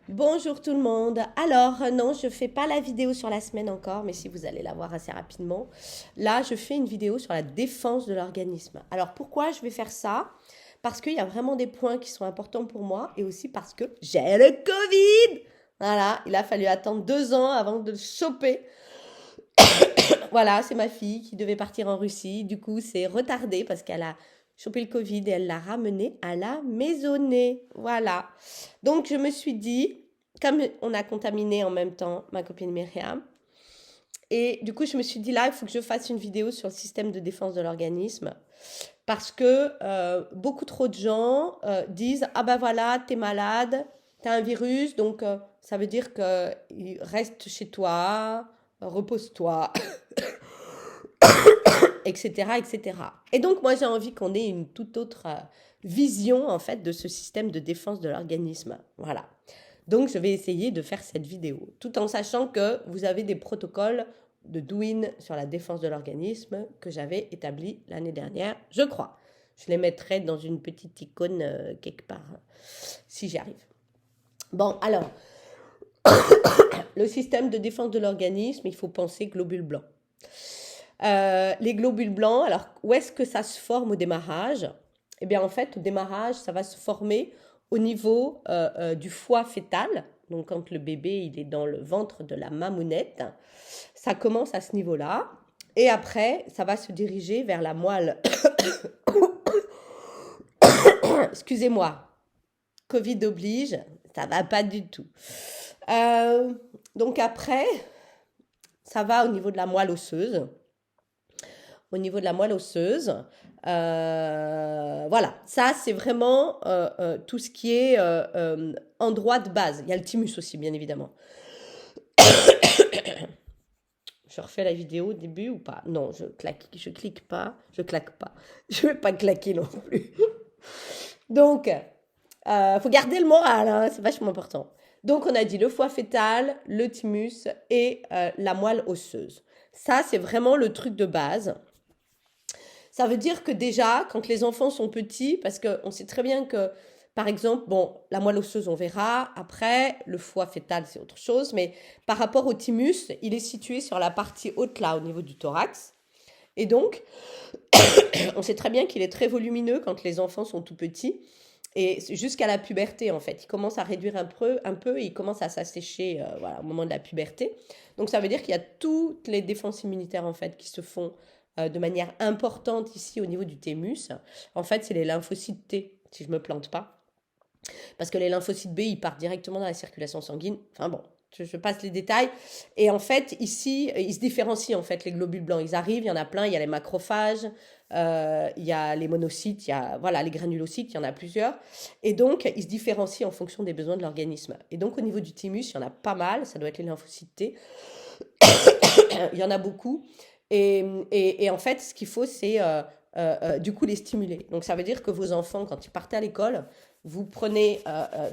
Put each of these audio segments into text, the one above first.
Bonjour tout le monde. Alors, non, je fais pas la vidéo sur la semaine encore, mais si vous allez la voir assez rapidement. Là, je fais une vidéo sur la défense de l'organisme. Alors, pourquoi je vais faire ça? Parce qu'il y a vraiment des points qui sont importants pour moi et aussi parce que j'ai le Covid. Voilà, il a fallu attendre 2 ans avant de le choper. Voilà, c'est ma fille qui devait partir en Russie. Du coup, c'est retardé parce qu'elle a chopé le Covid et elle l'a ramené à la maisonnée. Voilà. Donc, je me suis dit, comme on a contaminé en même temps ma copine Myriam, et du coup, je me suis dit là, il faut que je fasse une vidéo sur le système de défense de l'organisme. Parce que beaucoup trop de gens disent, ah ben voilà, t'es malade, t'as un virus, donc ça veut dire que reste chez toi, repose-toi, etc., etc. Et donc, moi, j'ai envie qu'on ait une toute autre vision, en fait, de ce système de défense de l'organisme. Voilà. Donc, je vais essayer de faire cette vidéo, tout en sachant que vous avez des protocoles de Douyin sur la défense de l'organisme que j'avais établis l'année dernière, je crois. Je les mettrai dans une petite icône quelque part, si j'y arrive. Bon, alors, le système de défense de l'organisme, il faut penser globules blancs. Les globules blancs, alors où est-ce que ça se forme au démarrage? Eh bien, en fait, au démarrage, ça va se former au niveau du foie fœtal. Donc, quand le bébé il est dans le ventre de la mamounette, ça commence à ce niveau-là. Et après, ça va se diriger vers la moelle. Excusez-moi, Covid oblige, ça va pas du tout. Euh, donc après, ça va au niveau de la moelle osseuse. Au niveau de la moelle osseuse. Voilà, ça c'est vraiment tout ce qui est endroit de base. Il y a le thymus aussi, bien évidemment. Je refais la vidéo au début ou pas? Non, je clique pas, je claque pas. Je vais pas claquer non plus. Donc, faut garder le moral, hein, c'est vachement important. Donc, on a dit le foie fœtal, le thymus et la moelle osseuse. Ça, c'est vraiment le truc de base. Ça veut dire que déjà, quand les enfants sont petits, parce qu'on sait très bien que, par exemple, bon, la moelle osseuse, on verra. Après, le foie fœtal, c'est autre chose. Mais par rapport au thymus, il est situé sur la partie haute, là, au niveau du thorax. Et donc, on sait très bien qu'il est très volumineux quand les enfants sont tout petits. Et jusqu'à la puberté, en fait. Il commence à réduire un peu et il commence à s'assécher voilà, au moment de la puberté. Donc, ça veut dire qu'il y a toutes les défenses immunitaires, en fait, qui se font de manière importante ici au niveau du thymus. En fait, c'est les lymphocytes T, si je ne me plante pas. Parce que les lymphocytes B, ils partent directement dans la circulation sanguine. Enfin bon, je passe les détails. Et en fait, ici, ils se différencient, en fait, les globules blancs. Ils arrivent, il y en a plein. Il y a les macrophages, il y a les monocytes, il y a voilà, les granulocytes, il y en a plusieurs. Et donc, ils se différencient en fonction des besoins de l'organisme. Et donc, au niveau du thymus, il y en a pas mal. Ça doit être les lymphocytes T. Il y en a beaucoup. Et en fait, ce qu'il faut, c'est du coup les stimuler. Donc ça veut dire que vos enfants, quand ils partent à l'école, vous prenez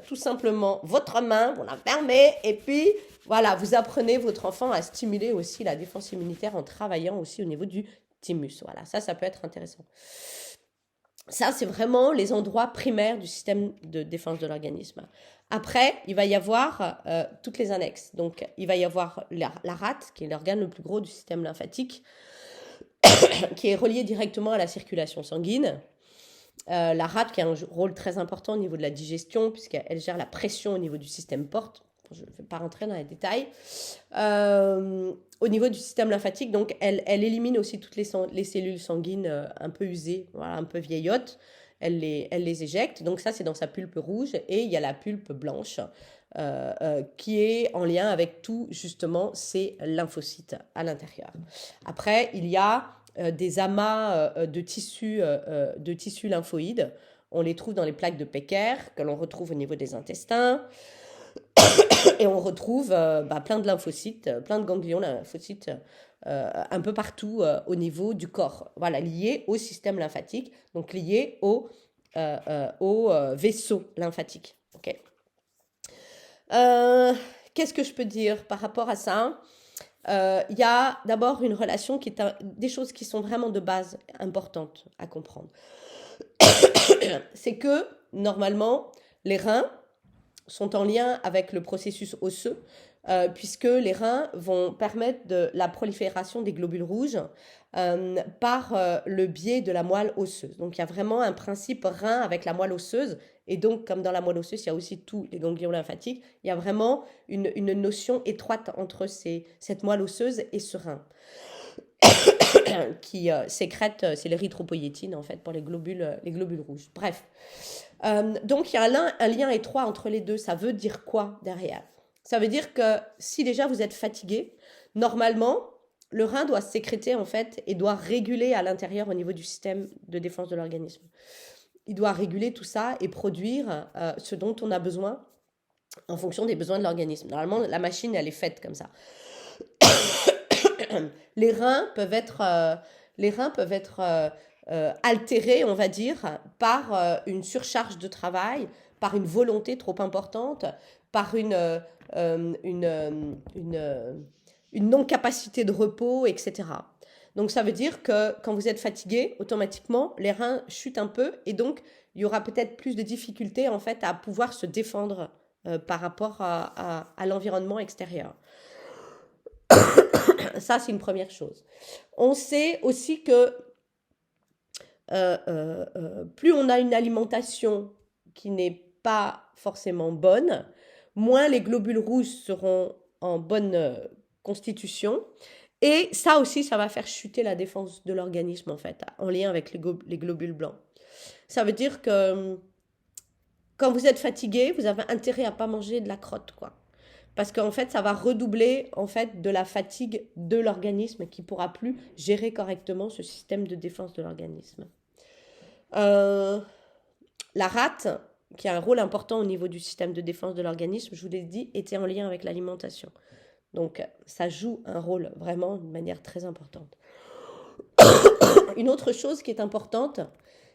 tout simplement votre main, vous la fermez, et puis voilà, vous apprenez votre enfant à stimuler aussi la défense immunitaire en travaillant aussi au niveau du thymus. Voilà, ça peut être intéressant. Ça, c'est vraiment les endroits primaires du système de défense de l'organisme. Après, il va y avoir toutes les annexes. Donc, il va y avoir la rate, qui est l'organe le plus gros du système lymphatique, qui est relié directement à la circulation sanguine. La rate qui a un rôle très important au niveau de la digestion, puisqu'elle gère la pression au niveau du système porte. Je ne vais pas rentrer dans les détails. Au niveau du système lymphatique, donc elle élimine aussi toutes les cellules sanguines un peu usées, voilà, un peu vieillottes. Elle les éjecte. Donc ça, c'est dans sa pulpe rouge. Et il y a la pulpe blanche qui est en lien avec tout, justement, ces lymphocytes à l'intérieur. Après, il y a des amas de tissus lymphoïdes. On les trouve dans les plaques de Pecker, que l'on retrouve au niveau des intestins. Et on retrouve plein de lymphocytes, plein de ganglions lymphocytes un peu partout au niveau du corps. Voilà, liés au système lymphatique, donc liés au vaisseau lymphatique. Okay. Qu'est-ce que je peux dire par rapport à ça? Il y a d'abord une relation qui est des choses qui sont vraiment de base importantes à comprendre. C'est que normalement, les reins sont en lien avec le processus osseux, puisque les reins vont permettre de la prolifération des globules rouges par le biais de la moelle osseuse. Donc il y a vraiment un principe rein avec la moelle osseuse, et donc comme dans la moelle osseuse, il y a aussi tous les ganglions lymphatiques, il y a vraiment une notion étroite entre cette moelle osseuse et ce rein qui sécrète, c'est l'érythropoïétine en fait pour les globules rouges. Bref, donc il y a un lien étroit entre les deux. Ça veut dire quoi derrière? Ça veut dire que si déjà vous êtes fatigué, normalement, le rein doit sécréter en fait et doit réguler à l'intérieur au niveau du système de défense de l'organisme. Il doit réguler tout ça et produire ce dont on a besoin en fonction des besoins de l'organisme. Normalement, la machine, elle est faite comme ça. Les reins peuvent être altérés, on va dire, par une surcharge de travail, par une volonté trop importante, par une non-capacité de repos, etc. Donc ça veut dire que quand vous êtes fatigué, automatiquement, les reins chutent un peu et donc il y aura peut-être plus de difficultés en fait à pouvoir se défendre par rapport à l'environnement extérieur. Ça, c'est une première chose. On sait aussi que plus on a une alimentation qui n'est pas forcément bonne, moins les globules rouges seront en bonne constitution. Et ça aussi, ça va faire chuter la défense de l'organisme, en fait, en lien avec les globules blancs. Ça veut dire que quand vous êtes fatigué, vous avez intérêt à ne pas manger de la crotte, quoi. Parce qu'en fait, ça va redoubler en fait, de la fatigue de l'organisme qui ne pourra plus gérer correctement ce système de défense de l'organisme. La rate, qui a un rôle important au niveau du système de défense de l'organisme, je vous l'ai dit, était en lien avec l'alimentation. Donc, ça joue un rôle vraiment de manière très importante. Une autre chose qui est importante,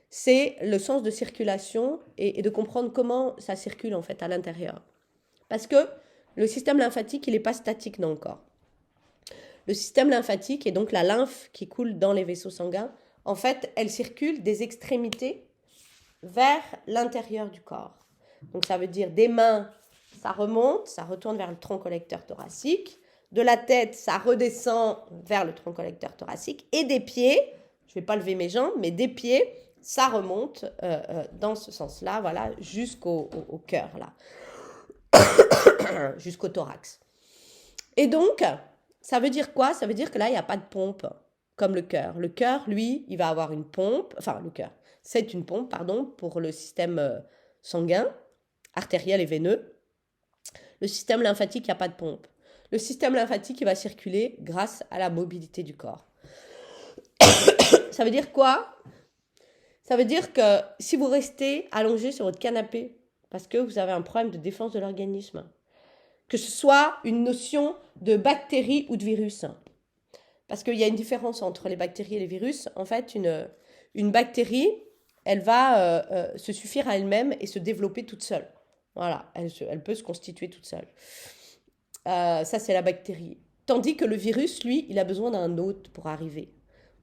c'est le sens de circulation et de comprendre comment ça circule en fait à l'intérieur. Parce que le système lymphatique, il n'est pas statique dans le corps. Le système lymphatique, et donc la lymphe qui coule dans les vaisseaux sanguins, en fait, elle circule des extrémités vers l'intérieur du corps. Donc ça veut dire des mains, ça remonte, ça retourne vers le tronc collecteur thoracique. De la tête, ça redescend vers le tronc collecteur thoracique. Et des pieds, je ne vais pas lever mes jambes, mais des pieds, ça remonte dans ce sens-là, voilà, jusqu'au cœur, là. Jusqu'au thorax. Et donc, ça veut dire quoi? Ça veut dire que là, il n'y a pas de pompe, comme le cœur. Le cœur, lui, il va avoir une pompe, enfin, le cœur, c'est une pompe, pardon, pour le système sanguin, artériel et veineux. Le système lymphatique, il n'y a pas de pompe. Le système lymphatique, il va circuler grâce à la mobilité du corps. Ça veut dire quoi? Ça veut dire que si vous restez allongé sur votre canapé parce que vous avez un problème de défense de l'organisme, que ce soit une notion de bactéries ou de virus, parce qu'il y a une différence entre les bactéries et les virus. En fait, une bactérie, elle va se suffire à elle-même et se développer toute seule. Voilà, elle peut se constituer toute seule. Ça, c'est la bactérie. Tandis que le virus, lui, il a besoin d'un hôte pour arriver.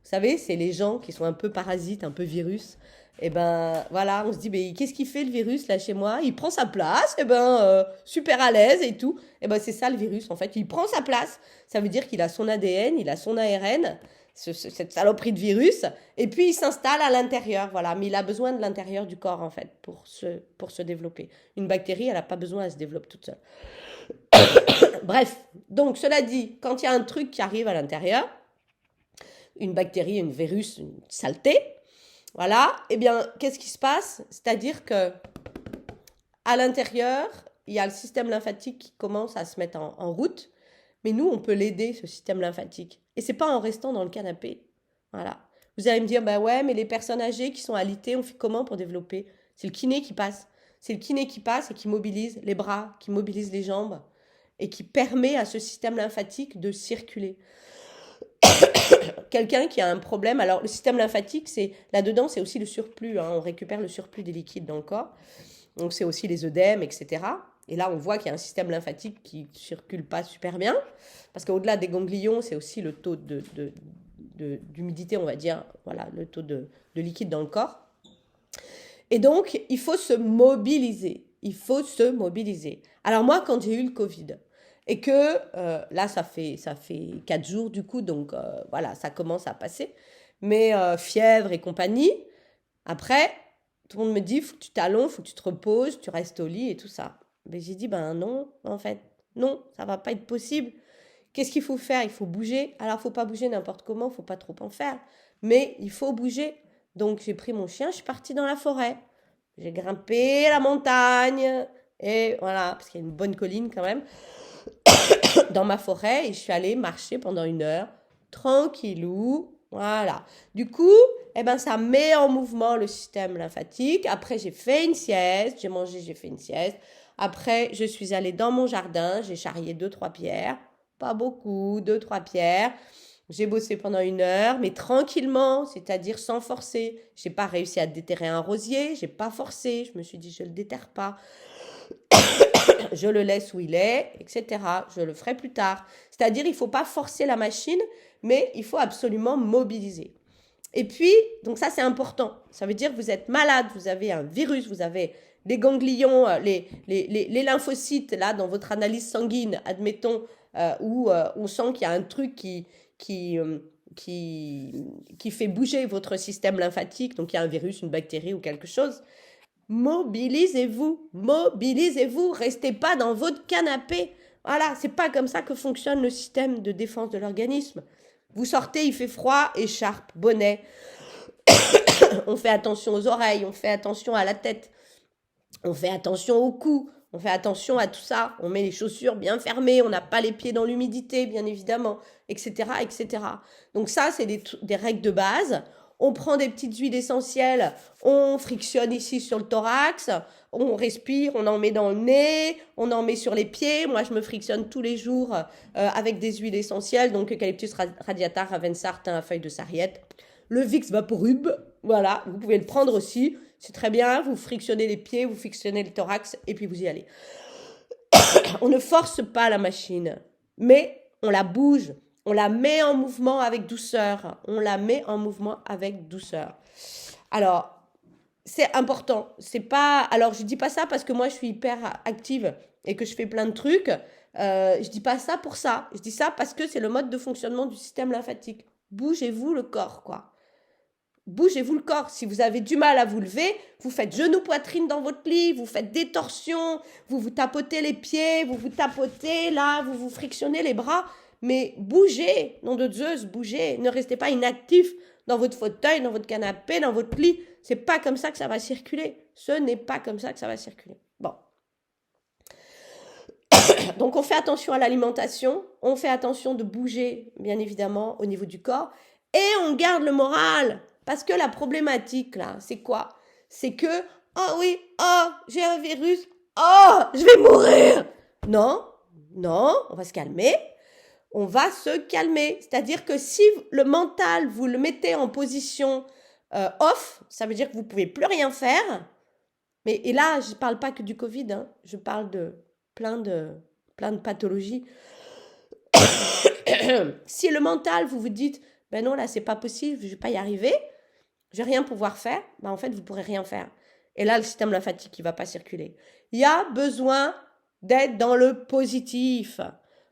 Vous savez, c'est les gens qui sont un peu parasites, un peu virus. Et ben voilà, on se dit, mais qu'est-ce qu'il fait le virus là chez moi? Il prend sa place, et ben super à l'aise et tout. Et ben c'est ça le virus en fait, il prend sa place. Ça veut dire qu'il a son ADN, il a son ARN, cette saloperie de virus, et puis il s'installe à l'intérieur, voilà. Mais il a besoin de l'intérieur du corps en fait pour se développer. Une bactérie, elle n'a pas besoin, elle se développe toute seule. Bref, donc cela dit, quand il y a un truc qui arrive à l'intérieur, une bactérie, un virus, une saleté, voilà, eh bien, qu'est-ce qui se passe? C'est-à-dire que à l'intérieur, il y a le système lymphatique qui commence à se mettre en route, mais nous, on peut l'aider, ce système lymphatique. Et c'est pas en restant dans le canapé. Voilà. Vous allez me dire, bah ouais, mais les personnes âgées qui sont alitées, on fait comment pour développer? C'est le kiné qui passe. C'est le kiné qui passe et qui mobilise les bras, qui mobilise les jambes et qui permet à ce système lymphatique de circuler. Quelqu'un qui a un problème, alors le système lymphatique, là-dedans, c'est aussi le surplus, hein, on récupère le surplus des liquides dans le corps, donc c'est aussi les œdèmes, etc. Et là, on voit qu'il y a un système lymphatique qui ne circule pas super bien, parce qu'au-delà des ganglions, c'est aussi le taux d'humidité, on va dire, voilà, le taux de liquide dans le corps. Et donc, il faut se mobiliser. il faut se mobiliser. Alors moi, quand j'ai eu le Covid, et que là, ça fait 4 jours du coup, donc voilà, ça commence à passer, mais fièvre et compagnie, après, tout le monde me dit, faut que tu t'allonges, faut que tu te reposes, tu restes au lit et tout ça. Mais j'ai dit, ben non, en fait, non, ça va pas être possible. Qu'est-ce qu'il faut faire? Il faut bouger. Alors, faut pas bouger n'importe comment, faut pas trop en faire. Mais il faut bouger. Donc, j'ai pris mon chien, je suis partie dans la forêt. J'ai grimpé la montagne. Et voilà, parce qu'il y a une bonne colline quand même, dans ma forêt. Et je suis allée marcher pendant 1 heure, tranquillou. Voilà. Du coup, eh ben, ça met en mouvement le système lymphatique. Après, j'ai fait une sieste. J'ai mangé, j'ai fait une sieste. Après, je suis allée dans mon jardin. J'ai charrié 2-3 pierres. Pas beaucoup, 2-3 pierres. J'ai bossé pendant 1 heure, mais tranquillement, c'est-à-dire sans forcer. J'ai pas réussi à déterrer un rosier, j'ai pas forcé. Je me suis dit, je le déterre pas, je le laisse où il est, etc. Je le ferai plus tard. C'est-à-dire, il faut pas forcer la machine, mais il faut absolument mobiliser. Et puis, donc ça c'est important. Ça veut dire que vous êtes malade, vous avez un virus, vous avez les ganglions, les lymphocytes là dans votre analyse sanguine, admettons, où on sent qu'il y a un truc qui, euh, qui fait bouger votre système lymphatique, donc il y a un virus, une bactérie ou quelque chose. Mobilisez-vous, restez pas dans votre canapé. Voilà, c'est pas comme ça que fonctionne le système de défense de l'organisme. Vous sortez, il fait froid, écharpe, bonnet. On fait attention aux oreilles, on fait attention à la tête, on fait attention au cou, on fait attention à tout ça. On met les chaussures bien fermées, on n'a pas les pieds dans l'humidité, bien évidemment, etc., etc. Donc ça, c'est des règles de base. On prend des petites huiles essentielles, on frictionne ici sur le thorax, on respire, on en met dans le nez, on en met sur les pieds. Moi, je me frictionne tous les jours avec des huiles essentielles, donc eucalyptus radiata, ravensart, thym à feuille de sarriette. Le Vicks Vaporub, voilà, vous pouvez le prendre aussi, c'est très bien, vous frictionnez les pieds, vous frictionnez le thorax, et puis vous y allez. On ne force pas la machine, mais on la bouge. On la met en mouvement avec douceur. On la met en mouvement avec douceur. Alors, c'est important. C'est pas. Alors, je dis pas ça parce que moi, je suis hyper active et que je fais plein de trucs. Je dis pas ça pour ça. Je dis ça parce que c'est le mode de fonctionnement du système lymphatique. Bougez-vous le corps, quoi. Bougez-vous le corps. Si vous avez du mal à vous lever, vous faites genou-poitrine dans votre lit, vous faites des torsions, vous vous tapotez les pieds, vous vous tapotez là, vous vous frictionnez les bras. Mais bougez, nom de Zeus, bougez. Ne restez pas inactif dans votre fauteuil, dans votre canapé, dans votre lit. C'est pas comme ça que ça va circuler. Ce n'est pas comme ça que ça va circuler. Bon. Donc on fait attention à l'alimentation, on fait attention de bouger, bien évidemment, au niveau du corps, et on garde le moral. Parce que la problématique, là, c'est quoi? C'est que, oh oui, oh, j'ai un virus, oh, je vais mourir. Non, non, on va se calmer. On va se calmer. C'est-à-dire que si le mental, vous le mettez en position off, ça veut dire que vous ne pouvez plus rien faire. Mais, et là, je ne parle pas que du Covid, hein, je parle de plein de pathologies. Si le mental, vous vous dites, ben non, là, c'est pas possible, je ne vais pas y arriver, je vais rien pouvoir faire, ben en fait, vous ne pourrez rien faire. Et là, le système lymphatique, il ne va pas circuler. Il y a besoin d'être dans le positif.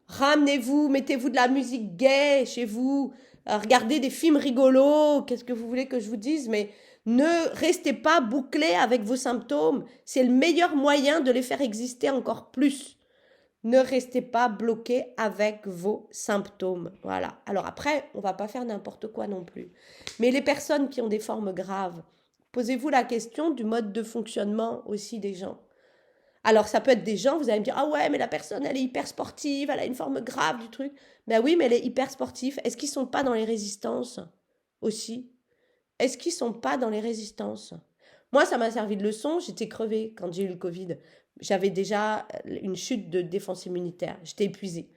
Ramenez-vous, mettez-vous de la musique gaie chez vous, regardez des films rigolos, qu'est-ce que vous voulez que je vous dise, mais ne restez pas bouclés avec vos symptômes. C'est le meilleur moyen de les faire exister encore plus. Ne restez pas bloqués avec vos symptômes. Voilà. Alors après, on ne va pas faire n'importe quoi non plus. Mais les personnes qui ont des formes graves, posez-vous la question du mode de fonctionnement aussi des gens. Alors, ça peut être des gens, vous allez me dire, ah ouais, mais la personne, elle est hyper sportive, elle a une forme grave du truc. Ben oui, mais elle est hyper sportive. Est-ce qu'ils ne sont pas dans les résistances aussi? Est-ce qu'ils ne sont pas dans les résistances? Moi, ça m'a servi de leçon, j'étais crevée quand j'ai eu le Covid. J'avais déjà une chute de défense immunitaire. J'étais épuisée,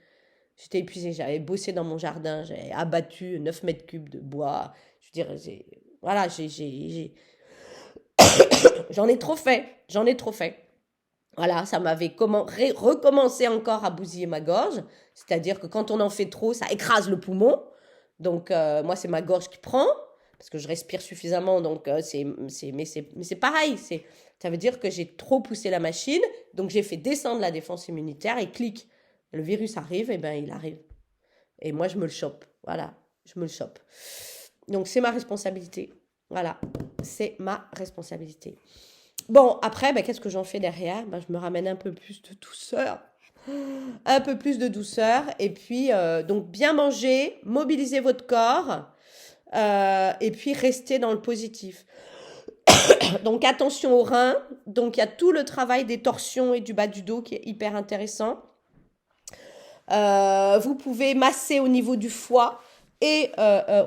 j'avais bossé dans mon jardin, j'avais abattu 9 mètres cubes de bois. Je veux dire, voilà, j'en ai trop fait. Voilà, ça m'avait recommencé encore à bousiller ma gorge. C'est-à-dire que quand on en fait trop, ça écrase le poumon. Donc, moi, c'est ma gorge qui prend. parce que je respire suffisamment, donc mais c'est pareil, ça veut dire que j'ai trop poussé la machine, donc j'ai fait descendre la défense immunitaire et clic, le virus arrive, et ben il arrive. Et moi, je me le chope, voilà, je me le chope. Donc c'est ma responsabilité, voilà, c'est ma responsabilité. Bon, après, ben, qu'est-ce que j'en fais derrière? Ben, je me ramène un peu plus de douceur. Un peu plus de douceur. Et puis, donc, bien manger, mobiliser votre corps. Et puis, rester dans le positif. Donc, attention aux reins. Donc, il y a tout le travail des torsions et du bas du dos qui est hyper intéressant. Vous pouvez masser au niveau du foie et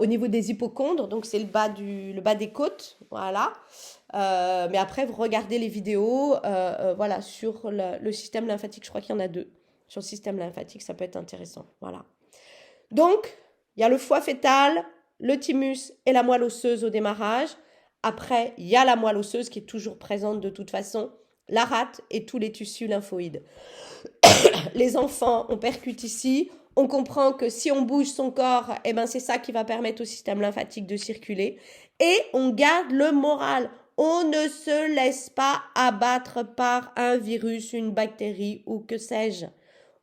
au niveau des hypochondres. Donc, c'est le bas des côtes. Voilà. Mais après, vous regardez les vidéos voilà, sur le système lymphatique. Je crois qu'il y en a 2. Sur le système lymphatique, ça peut être intéressant. Voilà. Donc, il y a le foie fœtal, le thymus et la moelle osseuse au démarrage. Après, il y a la moelle osseuse qui est toujours présente de toute façon, la rate et tous les tissus lymphoïdes. Les enfants, on percute ici. On comprend que si on bouge son corps, eh ben c'est ça qui va permettre au système lymphatique de circuler. Et on garde le moral. On ne se laisse pas abattre par un virus, une bactérie ou que sais-je.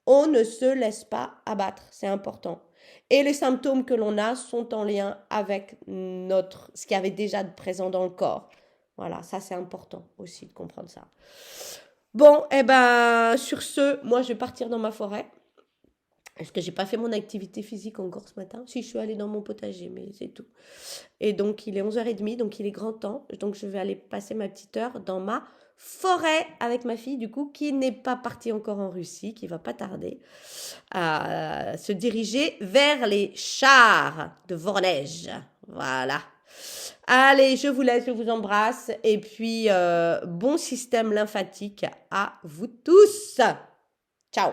On ne se laisse pas abattre, c'est important. Et les symptômes que l'on a sont en lien avec ce qu'il y avait déjà de présent dans le corps. Voilà, ça c'est important aussi de comprendre ça. Bon, eh ben, sur ce, moi je vais partir dans ma forêt. Parce que j'ai pas fait mon activité physique encore ce matin. Si, je suis allée dans mon potager, mais c'est tout. Et donc, il est 11h30, donc il est grand temps. Donc, je vais aller passer ma petite heure dans ma forêt avec ma fille, du coup, qui n'est pas partie encore en Russie, qui va pas tarder à se diriger vers les chars de Voronezh. Voilà. Allez, je vous laisse, je vous embrasse. Et puis, bon système lymphatique à vous tous. Ciao.